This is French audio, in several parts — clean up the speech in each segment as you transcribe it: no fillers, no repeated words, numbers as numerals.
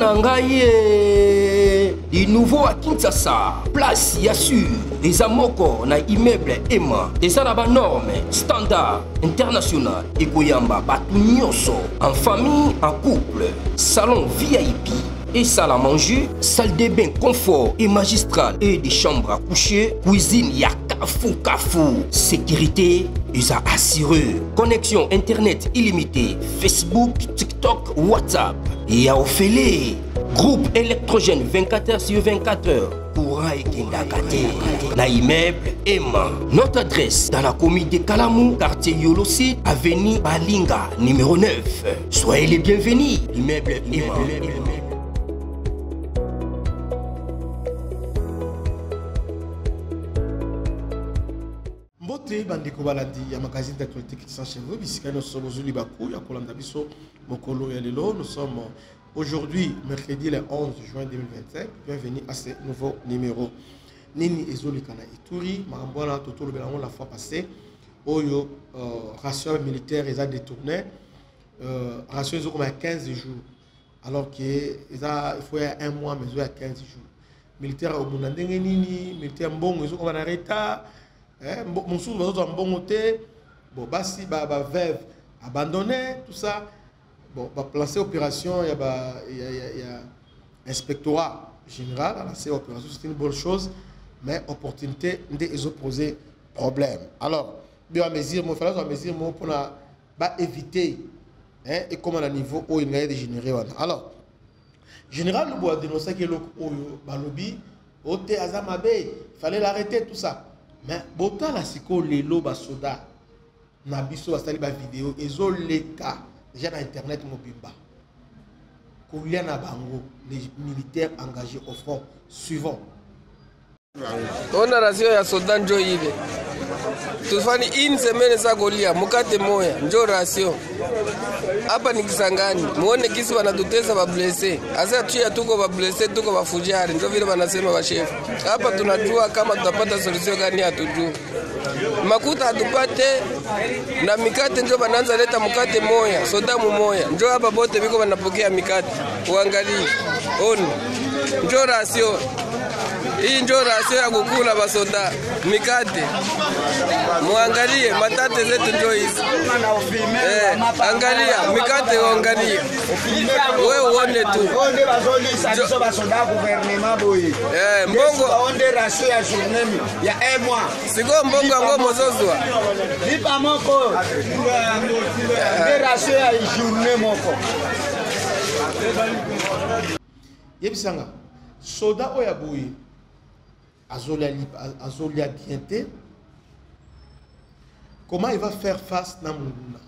Nangaye, du nouveau à Kinshasa, place Yassur, des amoko na immeuble Emma, des arabes normes, standard, international, et Koyamba, Batunyoso, en famille, en couple, salon VIP. Et salle à manger, salle de bain confort et magistrale et des chambres à coucher, cuisine Kafou. Sécurité, ils ont assuré. Connexion internet illimitée, Facebook, TikTok, WhatsApp. Et à Ophélie, groupe électrogène 24h/24h. Courant et Kendakate. Na immeuble Emma. Notre adresse dans la commune de Kalamou, quartier Yolosi, avenue Balinga, numéro 9. Soyez les bienvenus. Immeuble Emma. Bandeko balandi ya magazine d'actualité qui s'en chez vous bisika nous sommes aujourd'hui Bakou ya kolanda biso mokolo ya lelo. Nous sommes aujourd'hui mercredi le 11 juin 2025. Bienvenue à ce nouveau numéro. Nini ezolikana Ituri marambona toto le belango la fois passée oyo ration militaire ils a détourné ration ils ont comme 15 jours alors que il faut un mois mais il y a 15 jours militaire au munandenge nini militaire mbongo ils ont comme en retard. Mon sou va bon côté bon basi veuve abandonné tout ça bon va placer opération il y a inspectorat général à lancer opération. C'est une bonne chose mais opportunité des opposés problème. Alors bien mesure mon frère à mesure mon pour éviter et comment à niveau où il a dégénéré. Alors général le bois dénoncer que le balobi ote azamabe fallait l'arrêter tout ça. Mais botan la siko lelo basoda na biso basali ba vidéo ezoleka déjà na internet mobimba kolia na bango les militaires engagés au front suivant on a ratio ya soda njo ile tufani une semaine za golia mukate moya njo ratio hapa ni Kisangani muone kisi wanatutesa ba blessé asa tuya tuko ba blessé tuko ba fujari ndio vile wanasema ba chef hapa tunajua kama tutapata solution gani hatujui makuta atupate na mikate ndio bananza leta mukate moya soda moya ndio hapa bote biko wanapokea mikate uangalie on ndio ratio hii ndio rasio ya kukula basoda mikate muangalie matate zetu ndio hizi angalia mikate angalia wewe uone tu onde bazolisa biso basoda gouvernement boye mbongo onde rasio ya journée ya 1 mois siko mbongo ngo mozozwa lipa moko de rasio ya journée moko yebisanga soda oya boye Azolia Bienté, comment il va faire face à Moulouna?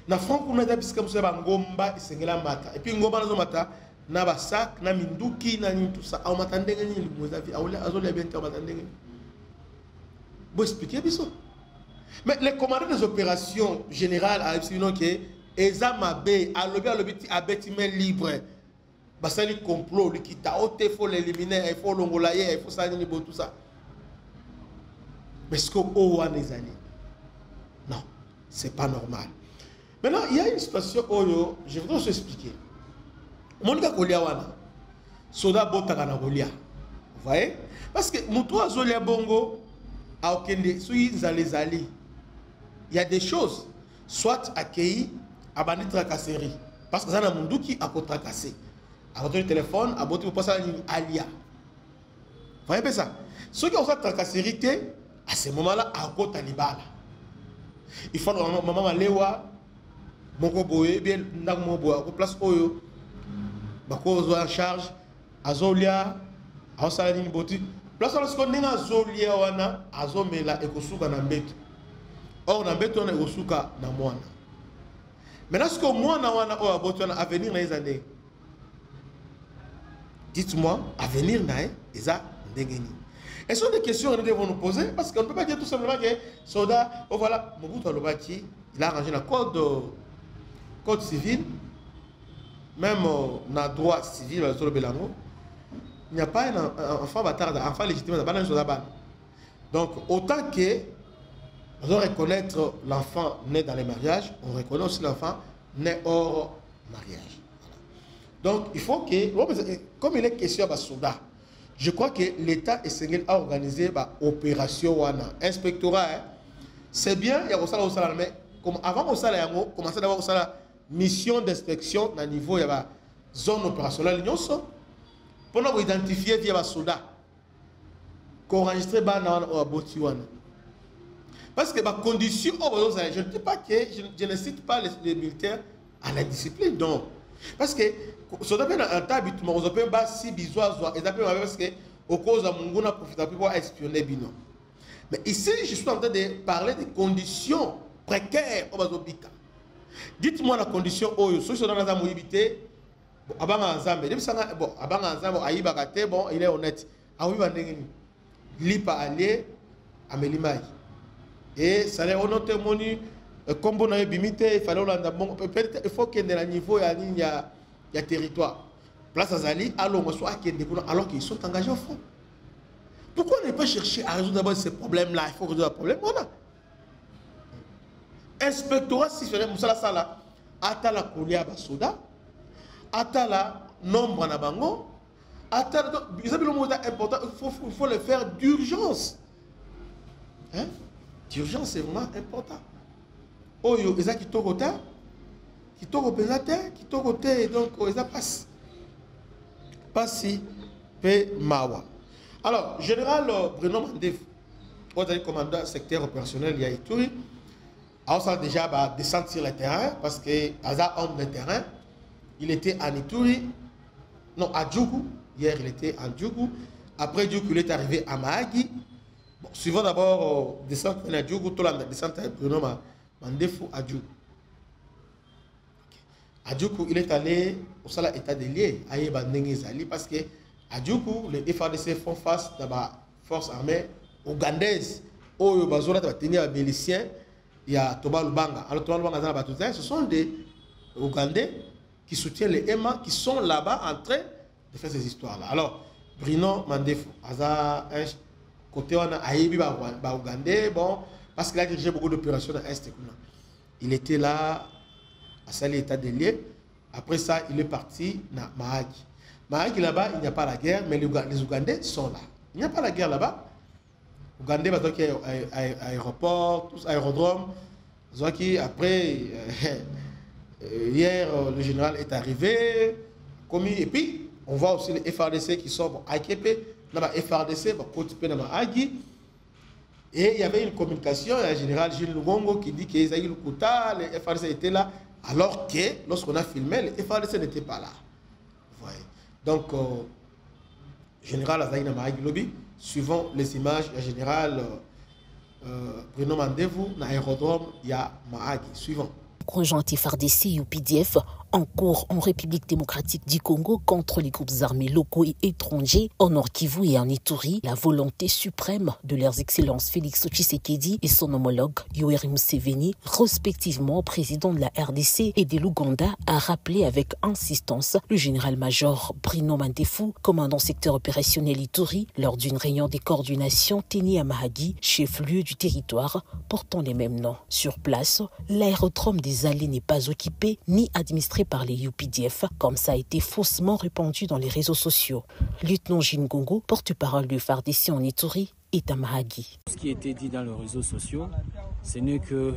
Na franc on a dit que monsieur Bangomba isengela mata et puis ngomba nazo mata na basak na minduki na tout ça au matandenge ni mozavi Azolia Bienté au matandenge. Vous expliquez biso. Mais les commandants des opérations générales a sinon que Ezamabe a lobby a bâtiment libre. Basali complot, lui qui t'a ôté, il faut l'éliminer, il faut l'ongolayer, il faut ça, tout ça. Mais ce qu'on a des années, non, c'est pas normal. Maintenant, il y a une situation où je voudrais vous expliquer. Mon gars, Koliawana, Soda Botakana Kolia. Vous voyez? Parce que Moutoua Zolia Bongo, à Okende, Soui Zali, il y a des choses, soit accueillies, à Bandit Tracasserie. Parce que ça n'a pas qui a tracassé. À votre téléphone, à votre poste alia. Vous voyez ça? Ceux qui ont fait tracasserie, à ce moment-là, à côté Talibala. Il faut que maman Lewa, Moko Boé, bien Nagmo Boa, au place Oyo, Bako en charge, Azolia, Aosalani Boti. Place où on est Azolia, Wana, Azomela, et Kosuka Nambeto. Or, Nambeto, on est Kosuka Namwana. Maintenant, ce que moi, Nawana, ou Abotuana, à venir dans les années. Dites-moi, à venir, ils ont des Elles sont des questions que nous devons nous poser parce qu'on ne peut pas dire tout simplement que Soda, oh voilà, Mobutu Alobaki, il a arrangé le code civil, même dans le droit civil, il n'y a pas un enfant bâtard, un enfant légitime, donc, autant que on doit reconnaître l'enfant né dans les mariages, on reconnaît aussi l'enfant né hors mariage. Donc, il faut que, comme il est question de soldats, je crois que l'État est organisé l'opération inspectorat. Hein. C'est bien, il y a ça, mais comme avant, on a commencé à avoir la mission d'inspection au niveau de la zone opérationnelle. Pour identifier via les soldats, qu'enregistrer dans Botiwana. Parce que les conditions, je ne dis pas que je ne cite pas les militaires à la discipline. Donc, parce que si on a un tas habituellement, on a si besoin, parce que au cause de mon gars profite pour espionner bino. Mais ici, je suis en train de parler des conditions précaires au Bazobika. Dites-moi la condition où ceux qui sont dans la mobilité, bon, il est honnête. Il pas aller à Melimai. Et ça les honnête moni comme on a bimité, il fallait il faut qu'il y ait un niveau il y a territoire. Place Azali, alors qu'ils sont engagés au fond. Pourquoi ne pas chercher à résoudre d'abord ces problèmes-là? Il faut résoudre le problème. Voilà. Inspectorat, si je fais ça, là, atala kolia basoda, atala nombre na bango, atala. Ils ont le mot important. Il faut le faire d'urgence. Hein? D'urgence, c'est vraiment important. Oh, ils ont quitté côté, quitté côté, donc ils ont passé. Passi P. Mawa. Alors, général Bruno Mandef, commandant secteur opérationnel, il y a Ituri. Alors, ça a déjà descendu sur le terrain parce que, Aza, homme de terrain, il était en Ituri, non, à Djougou. Hier, il était en Djougou. Après Djougou, il est arrivé à Mahagi. Bon, suivant d'abord descente à Djougou, tout la descente à Bruno Mandef à Djougou. Adjoukou, il est allé au sala état des lieux à Yébandengezali parce que Adjoukou, les FARDC font face à la force armée ougandaise. Au Bazola, il y a des miliciens, il y a Toba Lubanga. Alors, Toba Lubanga, ce sont des Ougandais qui soutiennent les EMA qui sont là-bas en train de faire ces histoires-là. Alors, Bruno Mandef, un côté, on a Aïbi Ougandais, bon, parce qu'il a dirigé beaucoup d'opérations dans l'Est. Il était là. À ça l'état des lieux. Après ça, il est parti à Mahagi. Mahagi là-bas, il n'y a pas la guerre, mais les Ougandais sont là. Il n'y a pas la guerre là-bas. Ougandais, il y a aéroport, tous aérodromes. Après, hier, le général est arrivé. Et puis, on voit aussi les FARDC qui sont à Képe. Dans les FARDC, dans Mahagi. Et il y avait une communication, il y a le général Gilles Lugongo qui dit que Isaïe Lukuta, les FARDC étaient là. Alors que, lorsqu'on a filmé, les FARDC n'étaient pas là. Vous voyez. Donc, général Azaïna Mahagi Lobby, suivant les images, le général Bruno Mandevou, dans l'aérodrome, il y a Mahagi. Suivant. Conjoint FARDC et UPDF en cours en République démocratique du Congo contre les groupes armés locaux et étrangers au Nord Kivu et en Ituri, la volonté suprême de leurs excellences Félix Tshisekedi et son homologue Yoweri Museveni, respectivement président de la RDC et de l'Ouganda, a rappelé avec insistance le général-major Bruno Mandefou, commandant secteur opérationnel Ituri, lors d'une réunion des coordinations tenue à Mahagi, chef-lieu du territoire portant les mêmes noms. Sur place, l'aérodrome des Allées n'est pas occupé ni administré par les UPDF, comme ça a été faussement répandu dans les réseaux sociaux. Lieutenant Jingongo, porte-parole du FARDC en Ituri, est à Mahagi. Ce qui a été dit dans les réseaux sociaux, ce n'est que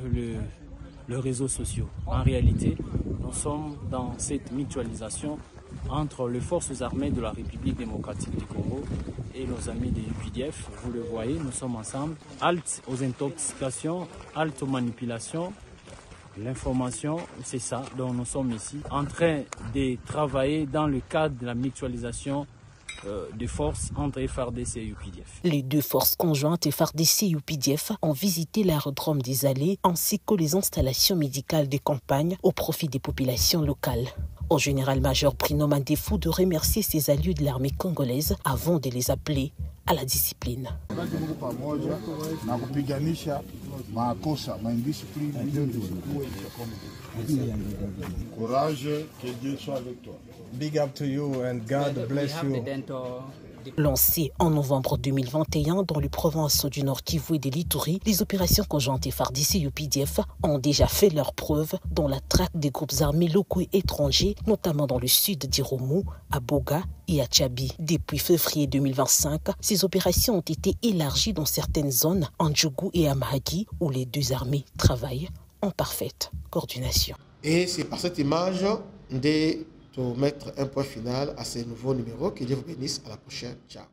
le réseau social. En réalité, nous sommes dans cette mutualisation entre les forces armées de la République démocratique du Congo et nos amis des UPDF. Vous le voyez, nous sommes ensemble. Halte aux intoxications, halte aux manipulations. L'information, c'est ça dont nous sommes ici, en train de travailler dans le cadre de la mutualisation des forces entre FARDC et UPDF. Les deux forces conjointes FARDC et UPDF ont visité l'aérodrome des Allées ainsi que les installations médicales de campagne au profit des populations locales. Au général-major Bruno Mandefou de remercier ses alliés de l'armée congolaise avant de les appeler à la discipline. Courage, que Dieu soit avec toi. Big up to you and God bless you. Lancées en novembre 2021 dans les provinces du Nord Kivu et de l'Ituri, les opérations conjointes FARDC et UPDF ont déjà fait leurs preuves dans la traque des groupes armés locaux et étrangers, notamment dans le sud d'Irumu, à Boga et à Tchabi. Depuis février 2025, ces opérations ont été élargies dans certaines zones, en Djougou et à Mahagi, où les deux armées travaillent en parfaite coordination. Et c'est par cette image de mettre un point final à ces nouveaux numéros. Que Dieu vous bénisse. À la prochaine. Ciao.